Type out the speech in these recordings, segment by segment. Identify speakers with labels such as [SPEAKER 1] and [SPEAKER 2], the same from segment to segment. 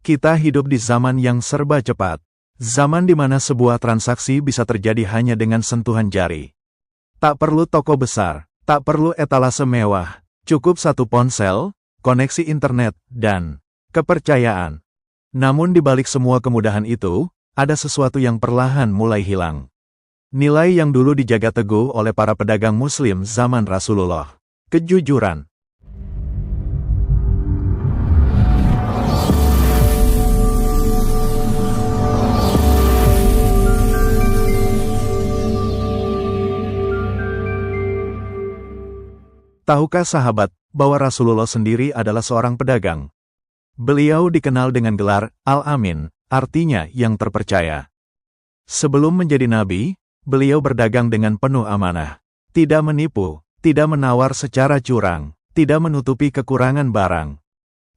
[SPEAKER 1] Kita hidup di zaman yang serba cepat. Zaman di mana sebuah transaksi bisa terjadi hanya dengan sentuhan jari. Tak perlu toko besar, tak perlu etalase mewah, cukup satu ponsel, koneksi internet, dan kepercayaan. Namun di balik semua kemudahan itu, ada sesuatu yang perlahan mulai hilang. Nilai yang dulu dijaga teguh oleh para pedagang Muslim zaman Rasulullah. Kejujuran. Tahukah sahabat, bahwa Rasulullah sendiri adalah seorang pedagang? Beliau dikenal dengan gelar Al-Amin, artinya yang terpercaya. Sebelum menjadi nabi, beliau berdagang dengan penuh amanah. Tidak menipu, tidak menawar secara curang, tidak menutupi kekurangan barang.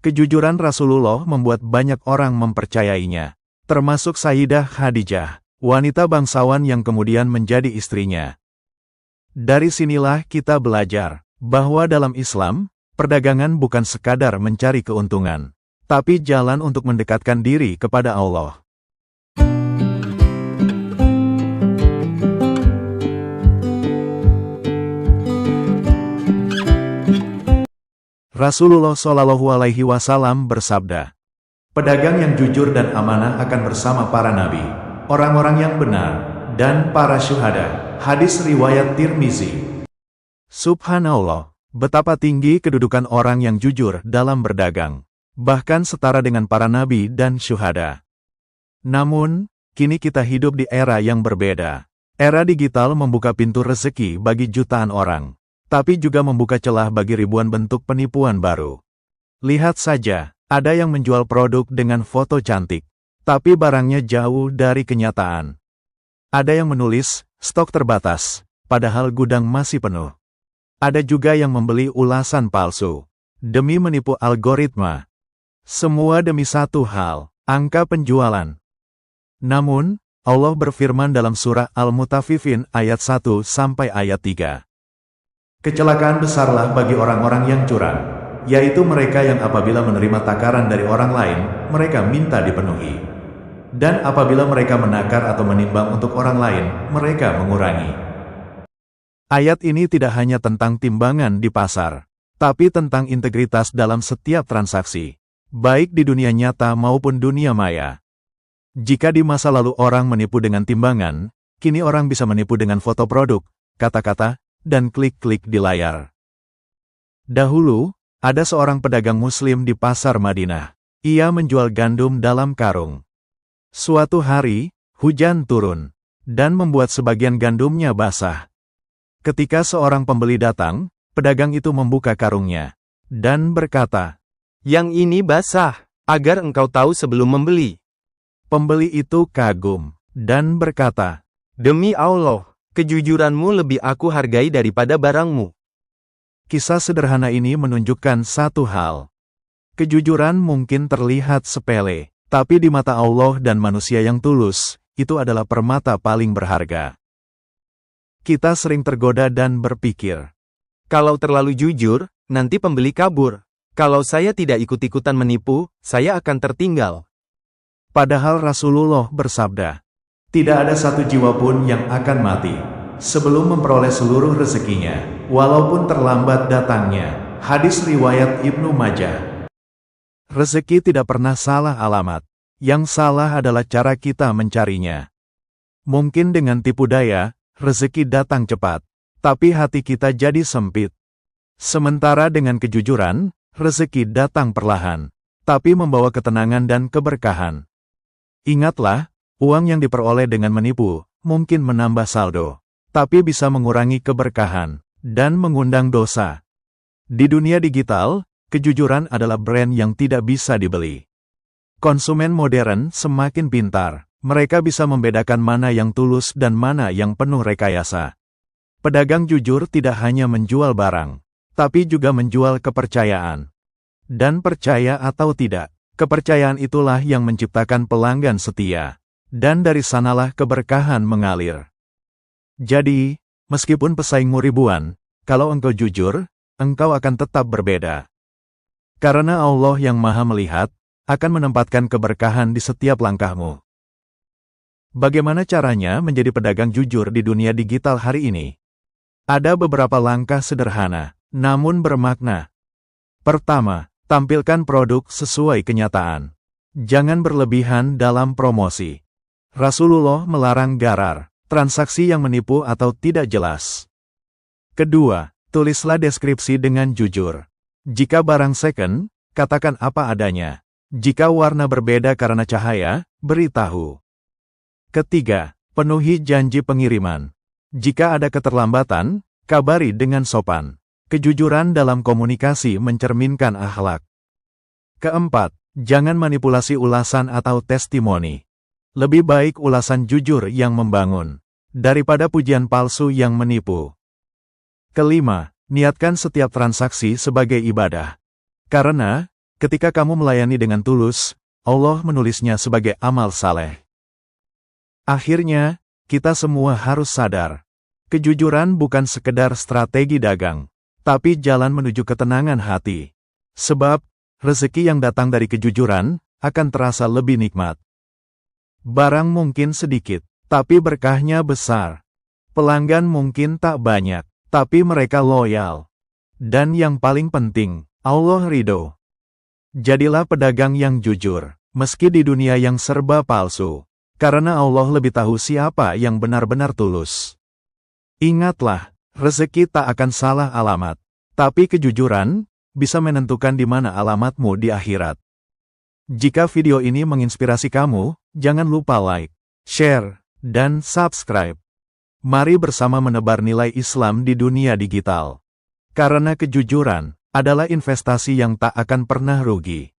[SPEAKER 1] Kejujuran Rasulullah membuat banyak orang mempercayainya, termasuk Sayyidah Khadijah, wanita bangsawan yang kemudian menjadi istrinya. Dari sinilah kita belajar bahwa dalam Islam, perdagangan bukan sekadar mencari keuntungan, tapi jalan untuk mendekatkan diri kepada Allah. Rasulullah Shallallahu Alaihi Wasallam bersabda, pedagang yang jujur dan amanah akan bersama para nabi, orang-orang yang benar, dan para syuhada. Hadis riwayat Tirmizi. Subhanallah, betapa tinggi kedudukan orang yang jujur dalam berdagang, bahkan setara dengan para nabi dan syuhada. Namun, kini kita hidup di era yang berbeda. Era digital membuka pintu rezeki bagi jutaan orang, tapi juga membuka celah bagi ribuan bentuk penipuan baru. Lihat saja, ada yang menjual produk dengan foto cantik, tapi barangnya jauh dari kenyataan. Ada yang menulis, stok terbatas, padahal gudang masih penuh. Ada juga yang membeli ulasan palsu, demi menipu algoritma. Semua demi satu hal, angka penjualan. Namun, Allah berfirman dalam surah Al-Mutaffifin ayat 1 sampai ayat 3. Kecelakaan besarlah bagi orang-orang yang curang, yaitu mereka yang apabila menerima takaran dari orang lain, mereka minta dipenuhi. Dan apabila mereka menakar atau menimbang untuk orang lain, mereka mengurangi. Ayat ini tidak hanya tentang timbangan di pasar, tapi tentang integritas dalam setiap transaksi, baik di dunia nyata maupun dunia maya. Jika di masa lalu orang menipu dengan timbangan, kini orang bisa menipu dengan foto produk, kata-kata, dan klik-klik di layar. Dahulu, ada seorang pedagang Muslim di pasar Madinah. Ia menjual gandum dalam karung. Suatu hari, hujan turun, dan membuat sebagian gandumnya basah. Ketika seorang pembeli datang, pedagang itu membuka karungnya, dan berkata,
[SPEAKER 2] "Yang ini basah, agar engkau tahu sebelum membeli."
[SPEAKER 1] Pembeli itu kagum, dan berkata,
[SPEAKER 2] "Demi Allah, kejujuranmu lebih aku hargai daripada barangmu."
[SPEAKER 1] Kisah sederhana ini menunjukkan satu hal. Kejujuran mungkin terlihat sepele, tapi di mata Allah dan manusia yang tulus, itu adalah permata paling berharga. Kita sering tergoda dan berpikir,
[SPEAKER 2] kalau terlalu jujur, nanti pembeli kabur. Kalau saya tidak ikut-ikutan menipu, saya akan tertinggal.
[SPEAKER 1] Padahal Rasulullah bersabda, tidak ada satu jiwa pun yang akan mati sebelum memperoleh seluruh rezekinya, walaupun terlambat datangnya. Hadis riwayat Ibnu Majah. Rezeki tidak pernah salah alamat. Yang salah adalah cara kita mencarinya. Mungkin dengan tipu daya, rezeki datang cepat, tapi hati kita jadi sempit. Sementara dengan kejujuran, rezeki datang perlahan, tapi membawa ketenangan dan keberkahan. Ingatlah, uang yang diperoleh dengan menipu, mungkin menambah saldo, tapi bisa mengurangi keberkahan, dan mengundang dosa. Di dunia digital, kejujuran adalah brand yang tidak bisa dibeli. Konsumen modern semakin pintar. Mereka bisa membedakan mana yang tulus dan mana yang penuh rekayasa. Pedagang jujur tidak hanya menjual barang, tapi juga menjual kepercayaan. Dan percaya atau tidak, kepercayaan itulah yang menciptakan pelanggan setia. Dan dari sanalah keberkahan mengalir. Jadi, meskipun pesaingmu ribuan, kalau engkau jujur, engkau akan tetap berbeda. Karena Allah yang Maha Melihat, akan menempatkan keberkahan di setiap langkahmu. Bagaimana caranya menjadi pedagang jujur di dunia digital hari ini? Ada beberapa langkah sederhana, namun bermakna. Pertama, tampilkan produk sesuai kenyataan. Jangan berlebihan dalam promosi. Rasulullah melarang garar, transaksi yang menipu atau tidak jelas. Kedua, tulislah deskripsi dengan jujur. Jika barang second, katakan apa adanya. Jika warna berbeda karena cahaya, beritahu. Ketiga, penuhi janji pengiriman. Jika ada keterlambatan, kabari dengan sopan. Kejujuran dalam komunikasi mencerminkan akhlak. Keempat, jangan manipulasi ulasan atau testimoni. Lebih baik ulasan jujur yang membangun, daripada pujian palsu yang menipu. Kelima, niatkan setiap transaksi sebagai ibadah. Karena, ketika kamu melayani dengan tulus, Allah menulisnya sebagai amal saleh. Akhirnya, kita semua harus sadar. Kejujuran bukan sekedar strategi dagang, tapi jalan menuju ketenangan hati. Sebab, rezeki yang datang dari kejujuran akan terasa lebih nikmat. Barang mungkin sedikit, tapi berkahnya besar. Pelanggan mungkin tak banyak, tapi mereka loyal. Dan yang paling penting, Allah ridho. Jadilah pedagang yang jujur, meski di dunia yang serba palsu. Karena Allah lebih tahu siapa yang benar-benar tulus. Ingatlah, rezeki tak akan salah alamat. Tapi kejujuran bisa menentukan di mana alamatmu di akhirat. Jika video ini menginspirasi kamu, jangan lupa like, share, dan subscribe. Mari bersama menebar nilai Islam di dunia digital. Karena kejujuran adalah investasi yang tak akan pernah rugi.